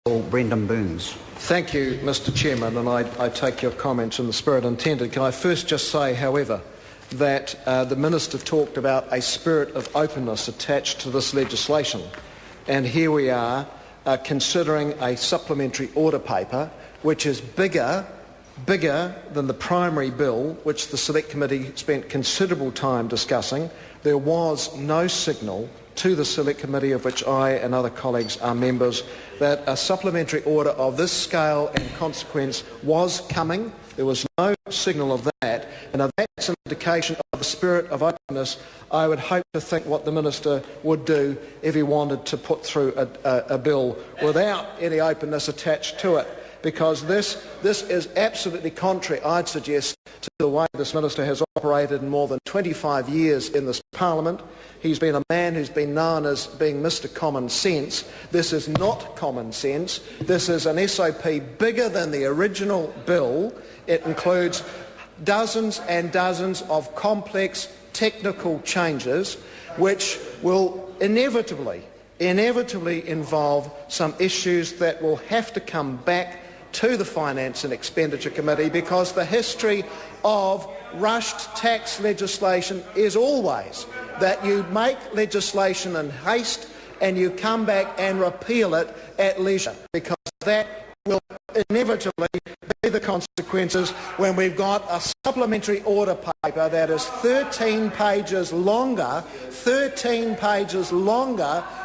Brendan Burns. Thank you, Mr Chairman, and I take your comments in the spirit intended. Can I first just say, however, that the Minister talked about a spirit of openness attached to this legislation, and here we are considering a supplementary order paper which is bigger than the primary bill, which the Select Committee spent considerable time discussing. There was no signal to the Select Committee, of which I and other colleagues are members, that a supplementary order of this scale and consequence was coming. There was no signal of that, and if that's an indication of the spirit of openness, I would hope to think what the Minister would do if he wanted to put through a bill without any openness attached to it, because this is absolutely contrary, I'd suggest, to the way this Minister has operated in more than 25 years in this Parliament. He's been a man who's been known as being Mr Common Sense. This is not common sense. This is an SOP bigger than the original bill. It includes dozens and dozens of complex technical changes which will inevitably involve some issues that will have to come back to the Finance and Expenditure Committee, because the history of rushed tax legislation is always that you make legislation in haste and you come back and repeal it at leisure, because that will inevitably be the consequences when we've got a supplementary order paper that is 13 pages longer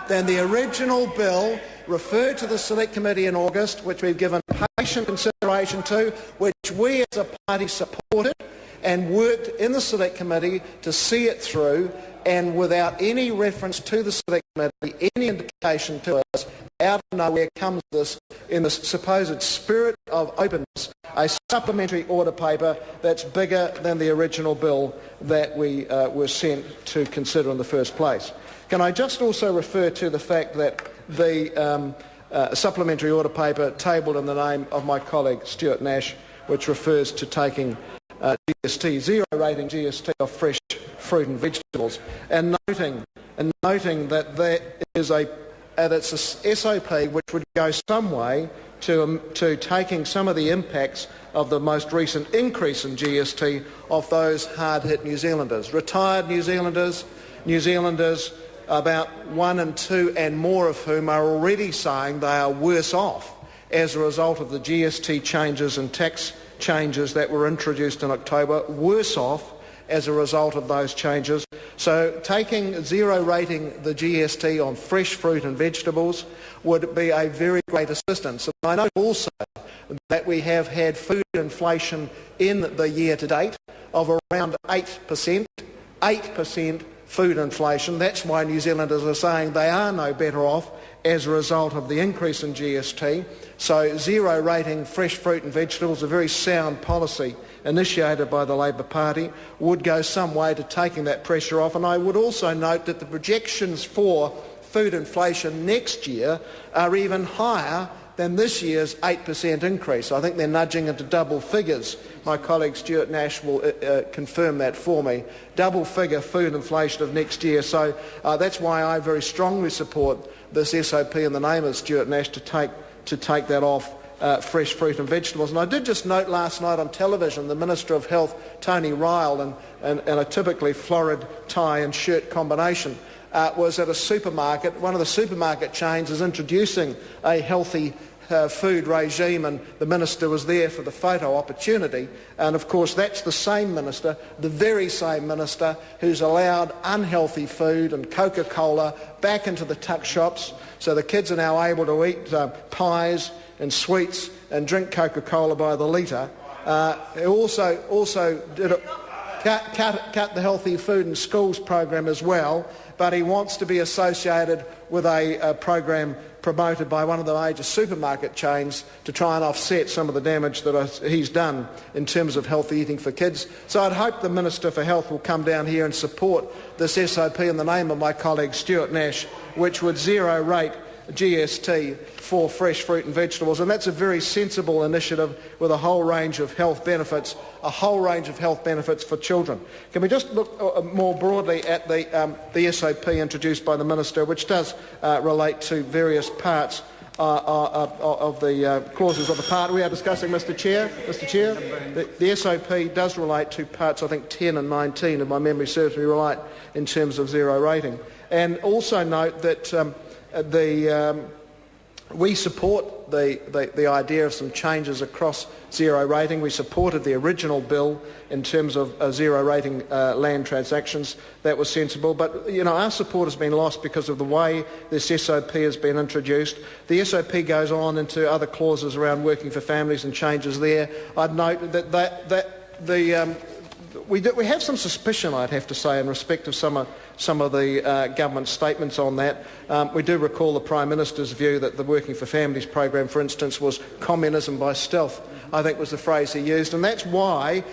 than the original bill referred to the Select Committee in August, which we've given patient consideration to, which we as a party supported and worked in the Select Committee to see it through, and without any reference to the Select Committee, any indication to us, out of nowhere comes this, in the supposed spirit of openness, a supplementary order paper that's bigger than the original bill that we were sent to consider in the first place. Can I just also refer to the fact that the supplementary order paper tabled in the name of my colleague Stuart Nash, which refers to taking GST, zero rating GST of fresh fruit and vegetables, and noting that there is that's a SOP which would go some way to taking some of the impacts of the most recent increase in GST off those hard-hit New Zealanders. Retired New Zealanders, about 1 and 2 and more of whom are already saying they are worse off as a result of the GST changes and tax changes that were introduced in October, worse off as a result of those changes. So zero rating the GST on fresh fruit and vegetables would be a very great assistance. And I know also that we have had food inflation in the year to date of around 8%. 8% food inflation. That's why New Zealanders are saying they are no better off as a result of the increase in GST. So zero rating fresh fruit and vegetables, a very sound policy initiated by the Labor Party, would go some way to taking that pressure off. And I would also note that the projections for food inflation next year are even higher than this year's 8% increase. I think they're nudging into double figures. My colleague Stuart Nash will confirm that for me. Double figure food inflation of next year. So that's why I very strongly support this SOP in the name of Stuart Nash to take that off fresh fruit and vegetables. And I did just note last night on television the Minister of Health, Tony Ryle, in a typically florid tie and shirt combination, was at a supermarket. One of the supermarket chains is introducing a healthy food regime, and the Minister was there for the photo opportunity. And of course that's the same Minister, the very same Minister, who's allowed unhealthy food and Coca-Cola back into the tuck shops, so the kids are now able to eat pies and sweets and drink Coca-Cola by the litre. He also did cut the Healthy Food in Schools program as well, but he wants to be associated with a program promoted by one of the major supermarket chains to try and offset some of the damage that he's done in terms of healthy eating for kids. So I'd hope the Minister for Health will come down here and support this SOP in the name of my colleague Stuart Nash, which would zero rate GST for fresh fruit and vegetables, and that's a very sensible initiative with a whole range of health benefits, for children. Can we just look more broadly at the SOP introduced by the Minister, which does relate to various parts clauses of the part we are discussing, Mr. Chair. The SOP does relate to parts, I think, 10 and 19, if my memory serves me right, in terms of zero rating. And also note that we support the idea of some changes across zero rating. We supported the original bill in terms of zero rating land transactions. That was sensible. But, our support has been lost because of the way this SOP has been introduced. The SOP goes on into other clauses around working for families and changes there. I'd note that we have some suspicion, I'd have to say, in respect of some of the government statements on that. We do recall the Prime Minister's view that the Working for Families program, for instance, was communism by stealth, I think was the phrase he used. And that's why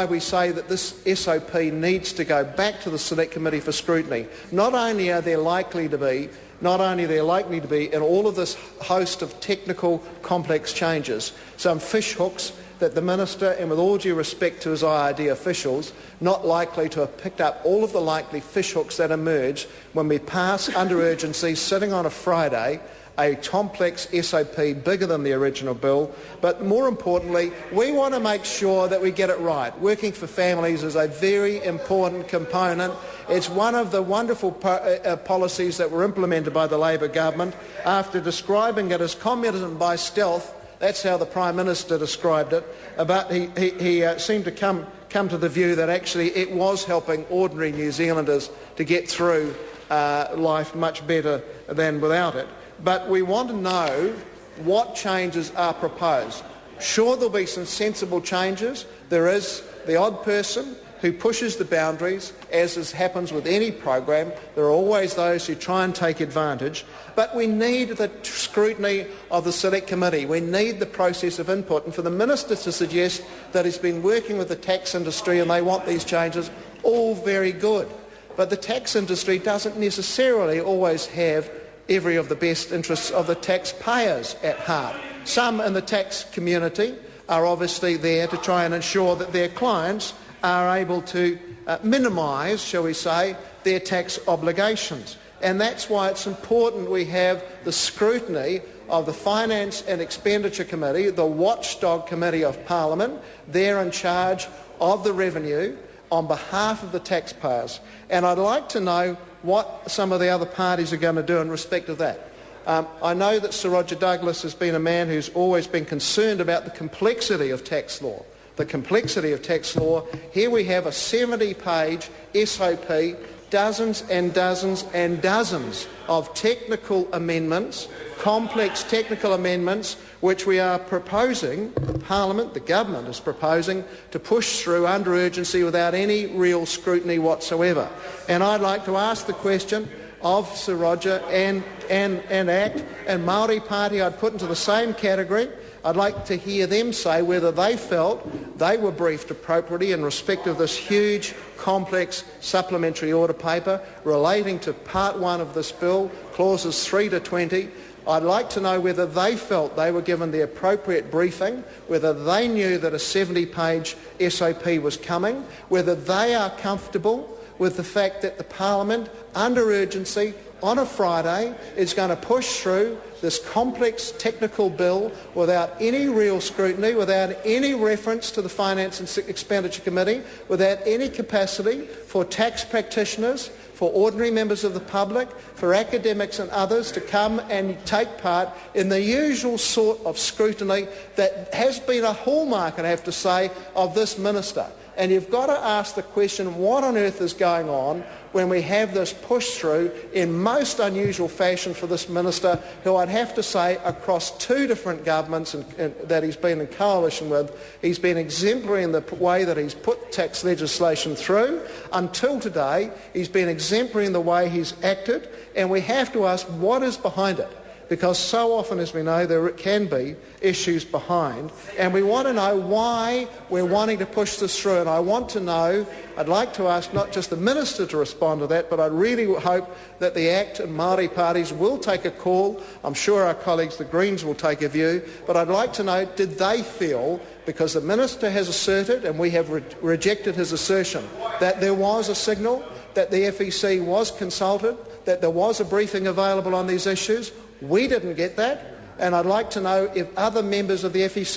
we say that this SOP needs to go back to the Select Committee for scrutiny. Not only are there likely to be in all of this host of technical, complex changes, some fish hooks that the Minister, and with all due respect to his IRD officials, not likely to have picked up all of the likely fish hooks that emerge when we pass under urgency, sitting on a Friday, a complex SOP bigger than the original bill. But more importantly, we want to make sure that we get it right. Working for families is a very important component. It's one of the wonderful policies that were implemented by the Labor government. After describing it as communism by stealth, that's how the Prime Minister described it, but he seemed to come to the view that actually it was helping ordinary New Zealanders to get through life much better than without it. But we want to know what changes are proposed. Sure, there'll be some sensible changes. There is the odd person who pushes the boundaries, as happens with any program. There are always those who try and take advantage. But we need the scrutiny of the Select Committee. We need the process of input. And for the Minister to suggest that he's been working with the tax industry and they want these changes, all very good. But the tax industry doesn't necessarily always have every of the best interests of the taxpayers at heart. Some in the tax community are obviously there to try and ensure that their clients are able to minimise, shall we say, their tax obligations. And that's why it's important we have the scrutiny of the Finance and Expenditure Committee, the watchdog committee of Parliament. They're in charge of the revenue on behalf of the taxpayers. And I'd like to know what some of the other parties are going to do in respect of that. I know that Sir Roger Douglas has been a man who's always been concerned about the complexity of tax law. Here we have a 70-page SOP, dozens and dozens and dozens of technical amendments, complex technical amendments, which we are proposing, Parliament, the government is proposing, to push through under urgency without any real scrutiny whatsoever. And I'd like to ask the question of Sir Roger and ACT and Māori Party I'd put into the same category. I'd like to hear them say whether they felt they were briefed appropriately in respect of this huge, complex supplementary order paper relating to Part 1 of this bill, clauses 3 to 20. I'd like to know whether they felt they were given the appropriate briefing, whether they knew that a 70-page SOP was coming, whether they are comfortable with the fact that the Parliament, under urgency, on a Friday, is going to push through this complex technical bill without any real scrutiny, without any reference to the Finance and Expenditure Committee, without any capacity for tax practitioners, for ordinary members of the public, for academics and others to come and take part in the usual sort of scrutiny that has been a hallmark, I have to say, of this minister. And you've got to ask the question, what on earth is going on when we have this push through in most unusual fashion for this minister, who I'd have to say across two different governments that he's been in coalition with, he's been exemplary in the way that he's put tax legislation through. Until today, he's been exemplary in the way he's acted, and we have to ask what is behind it. Because so often, as we know, there can be issues behind, and we want to know why we're wanting to push this through. And I'd like to ask not just the Minister to respond to that, but I really hope that the ACT and Māori parties will take a call. I'm sure our colleagues, the Greens, will take a view. But I'd like to know, did they feel, because the Minister has asserted, and we have rejected his assertion, that there was a signal, that the FEC was consulted, that there was a briefing available on these issues? We didn't get that. and I'd like to know if other members of the FEC